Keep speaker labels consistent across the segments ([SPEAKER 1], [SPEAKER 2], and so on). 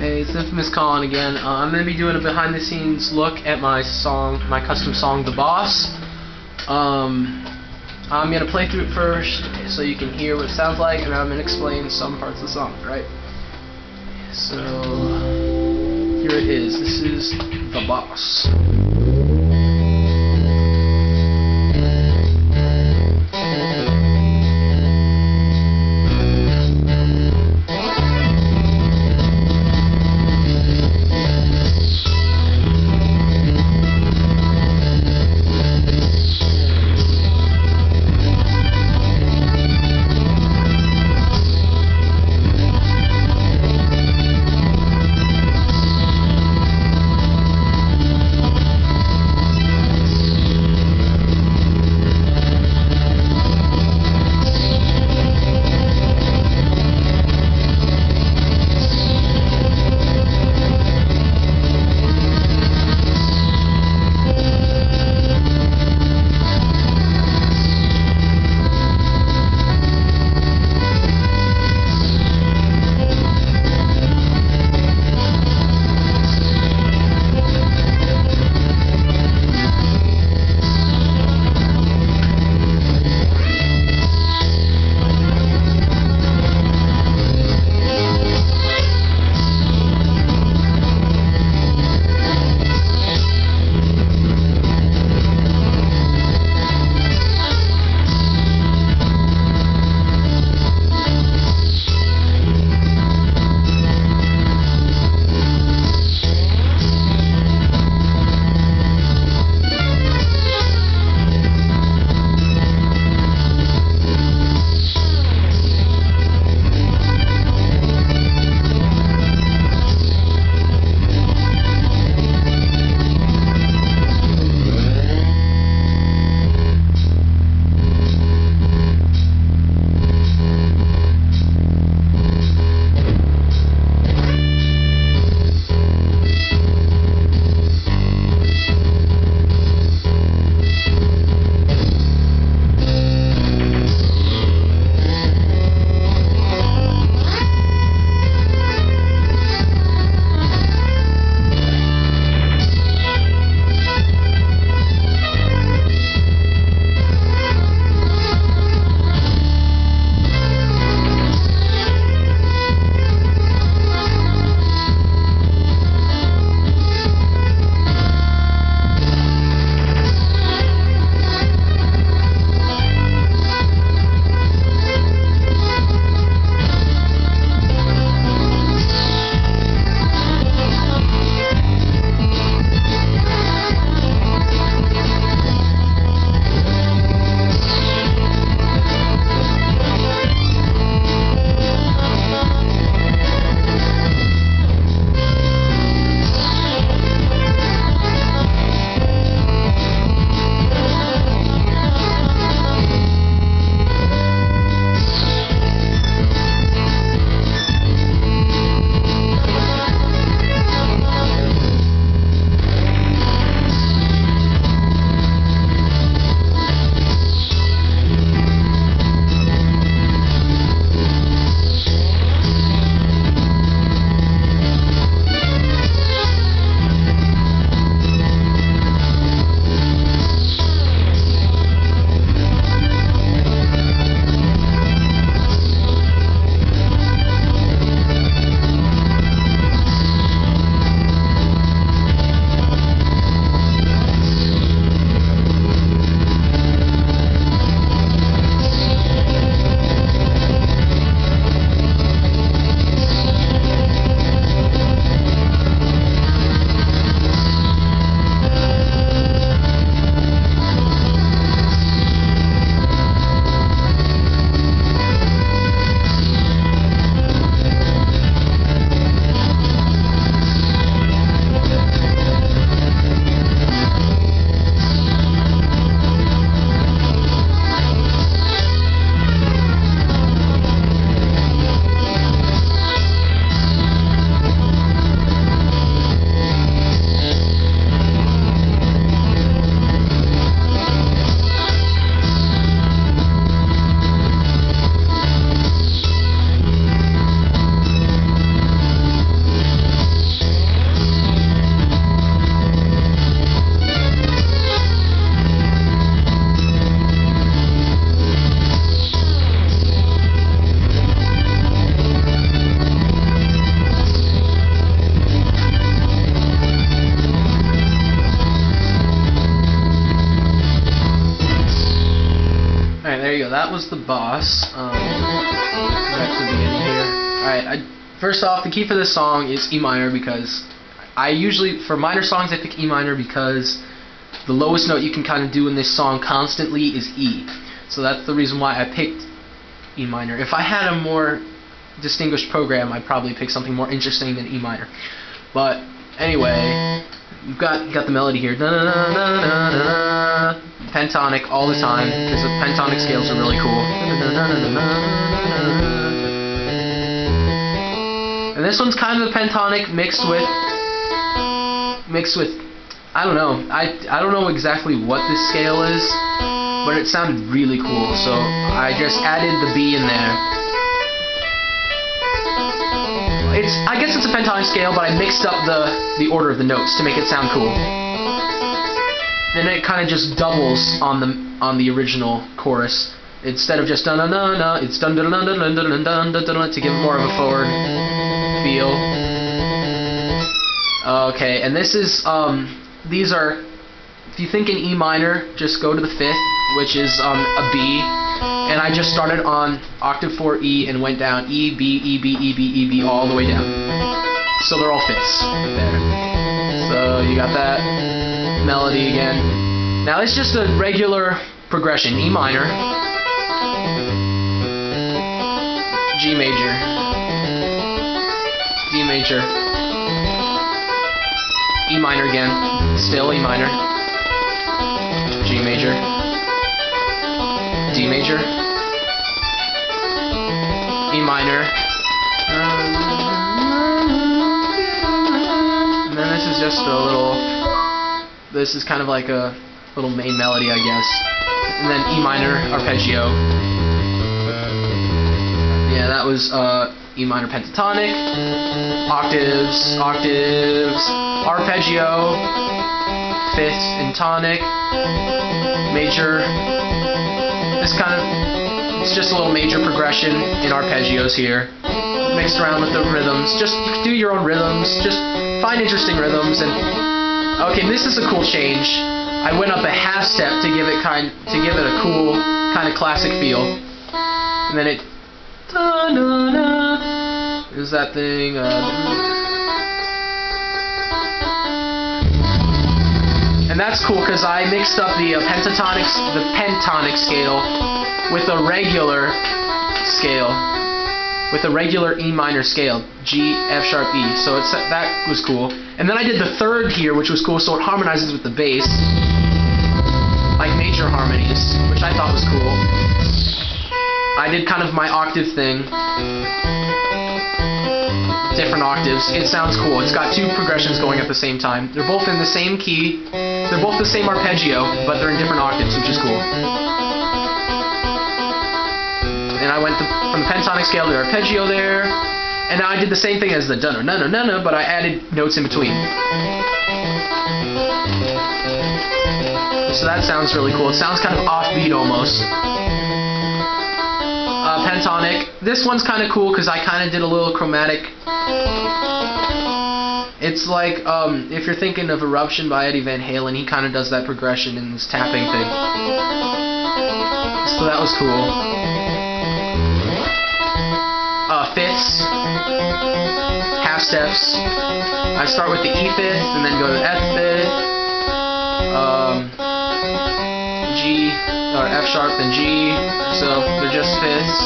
[SPEAKER 1] Hey, it's Infamous Colin again. I'm going to be doing a behind the scenes look at my custom song, The Boss. I'm going to play through it first so you can hear what it sounds like, and I'm going to explain some parts of the song, right? So, here it is. This is The Boss. boss. Back to the beginning here. Alright, first off, the key for this song is E minor, because I usually, for minor songs, I pick E minor because the lowest note you can kind of do in this song constantly is E. So that's the reason why I picked E minor. If I had a more distinguished program, I'd probably pick something more interesting than E minor. But anyway, you've got the melody here. Pentonic all the time, because the pentonic scales are really cool. And this one's kind of a pentonic mixed with I don't know. I don't know exactly what this scale is, but it sounded really cool, so I just added the B in there. I guess it's a pentonic scale, but I mixed up the order of the notes to make it sound cool. Then it kind of just doubles on the original chorus. Instead of just dun dun dun dun, it's dun dun dun dun dun dun dun dun dun to give it more of a forward feel. Okay, and this is these are, if you think in E minor, just go to the 5th, which is a B, and I just started on octave 4 E and went down E, B, E, B, E, B, E, B, all the way down. So they're all 5ths there. So you got that melody again. Now it's just a regular progression. E minor, G major, D major, E minor again, still E minor, G major, D major, E minor, and then this is just a little, this is kind of like a little main melody, I guess, and then E minor arpeggio. Yeah, that was E minor pentatonic, octaves, arpeggio, 5th in tonic, major. This kind of, it's just a little major progression in arpeggios here, mixed around with the rhythms. Just do your own rhythms, just find interesting rhythms. And okay, this is a cool change. I went up a half step to give it a cool kind of classic feel, and then it is that thing. And that's cool because I mixed up the pentonic scale with a regular scale, with a regular E minor scale, G, F sharp, E. So that was cool. And then I did the 3rd here, which was cool, so it harmonizes with the bass, like major harmonies, which I thought was cool. I did kind of my octave thing, different octaves. It sounds cool. It's got 2 progressions going at the same time. They're both in the same key. They're both the same arpeggio, but they're in different octaves, which is cool. And I went from the pentonic scale to the arpeggio there, and now I did the same thing as the dun-dun-dun-dun-dun, but I added notes in between. So that sounds really cool. It sounds kind of offbeat almost. Pentonic. This one's kind of cool because I kind of did a little chromatic. It's like if you're thinking of Eruption by Eddie Van Halen, he kind of does that progression in this tapping thing. So that was cool. 5ths, half steps. I start with the E 5th and then go to the F 5th, G, or F sharp, then G, so they're just 5ths.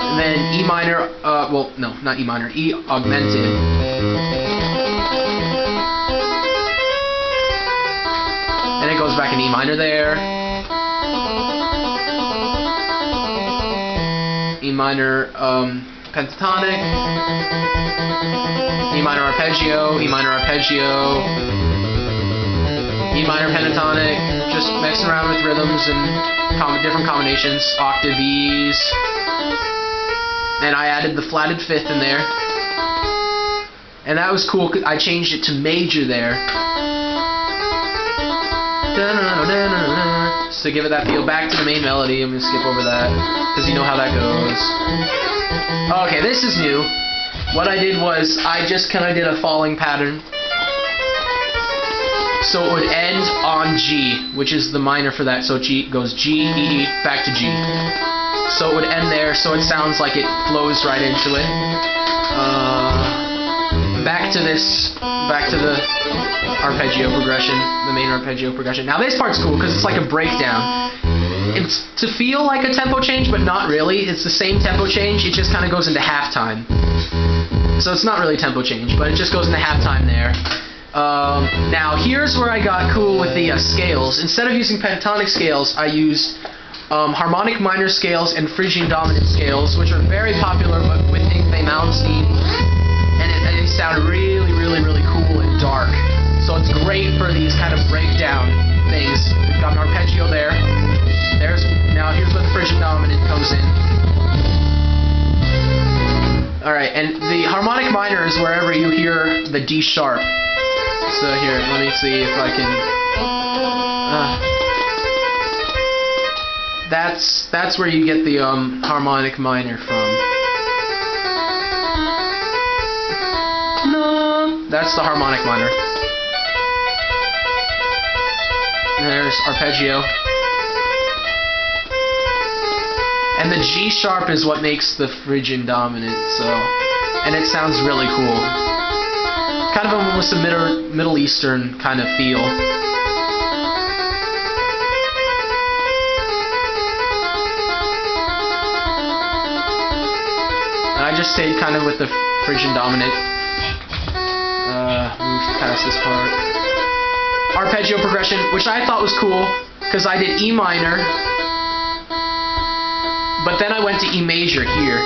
[SPEAKER 1] And then E minor, well, no, not E minor, E augmented. And it goes back in E minor there. E minor, pentatonic, E minor arpeggio, E minor arpeggio, E minor pentatonic, just messing around with rhythms and different combinations, octave E's, and I added the flatted 5th in there, and that was cool. I changed it to major there, so give it that feel. Back to the main melody. I'm going to skip over that because you know how that goes. Okay, this is new. What I did was I just kind of did a falling pattern. So it would end on G, which is the minor for that. So G goes G, E, back to G. so it would end there, so it sounds like it flows right into it. Back to the arpeggio progression, the main arpeggio progression. Now this part's cool because it's like a breakdown. It's to feel like a tempo change, but not really. It's the same tempo change, it just kind of goes into halftime. So it's not really tempo change, but it just goes into halftime there. Now here's where I got cool with the scales. Instead of using pentatonic scales, I used harmonic minor scales and Phrygian dominant scales, which are very popular with InfamousColin, and they sound really, really, really cool and dark. So it's great for these kind of breakdown things. We've got an arpeggio there. Now here's where the Phrygian dominant comes in. Alright, and the harmonic minor is wherever you hear the D sharp. So here, let me see if I can... that's where you get the harmonic minor from. No, that's the harmonic minor. There's arpeggio. And the G sharp is what makes the Phrygian dominant, and it sounds really cool. Kind of almost a Middle Eastern kind of feel. And I just stayed kind of with the Phrygian dominant. Move past this part. Arpeggio progression, which I thought was cool, because I did E minor, but then I went to E major here.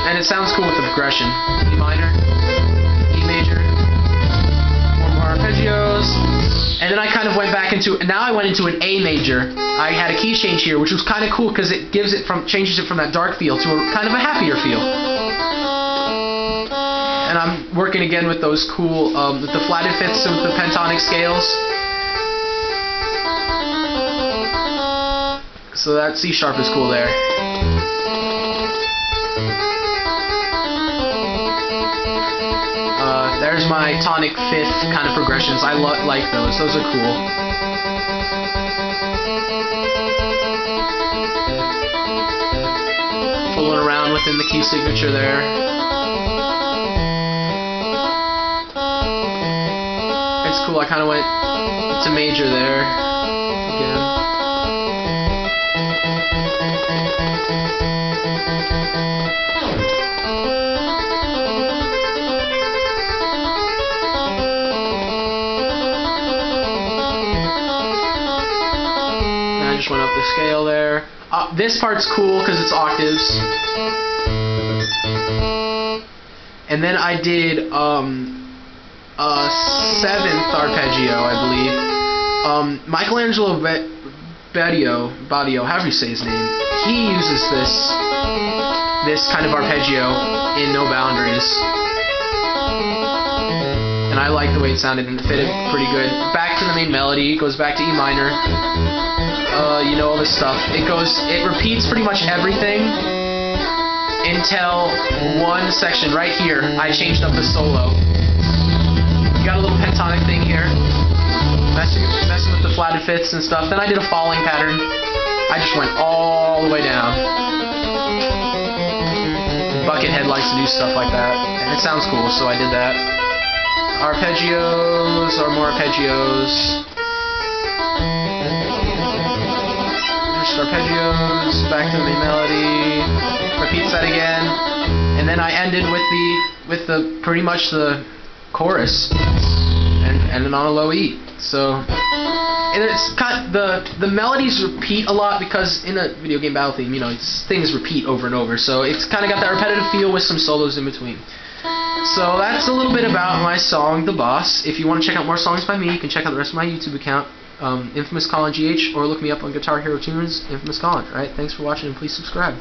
[SPEAKER 1] And it sounds cool with the progression. E minor, E major, more arpeggios, and then I kind of went back into, now I went into an A major. I had a key change here, which was kind of cool because it changes it from that dark feel to a kind of a happier feel. And I'm working again with those cool, with the flatted fifths and with the pentatonic scales. So that C sharp is cool there. There's my tonic fifth kind of progressions. I like those. Those are cool. Fooling around within the key signature there. It's cool. I kind of went to major there again. Just went up the scale there. This part's cool because it's octaves. And then I did a 7th arpeggio, I believe. Michelangelo Badio, however you say his name, he uses this kind of arpeggio in No Boundaries. And I like the way it sounded and it fitted pretty good. Back to the main melody, it goes back to E minor. You know all this stuff. It repeats pretty much everything until one section right here. I changed up the solo. You got a little pentatonic thing here, messing with the flatted fifths and stuff. Then I did a falling pattern. I just went all the way down. Buckethead likes to do stuff like that, and it sounds cool, so I did that. Arpeggios or more arpeggios. Arpeggios, back to the main melody, repeats that again, and then I ended with the pretty much the chorus, and ended on a low E. So, and it's kind of, the melodies repeat a lot because in a video game battle theme, you know, things repeat over and over. So it's kind of got that repetitive feel with some solos in between. So that's a little bit about my song, The Boss. If you want to check out more songs by me, you can check out the rest of my YouTube account. InfamousColin-GH, or look me up on Guitar Hero Tunes, InfamousColin. Alright, thanks for watching and please subscribe.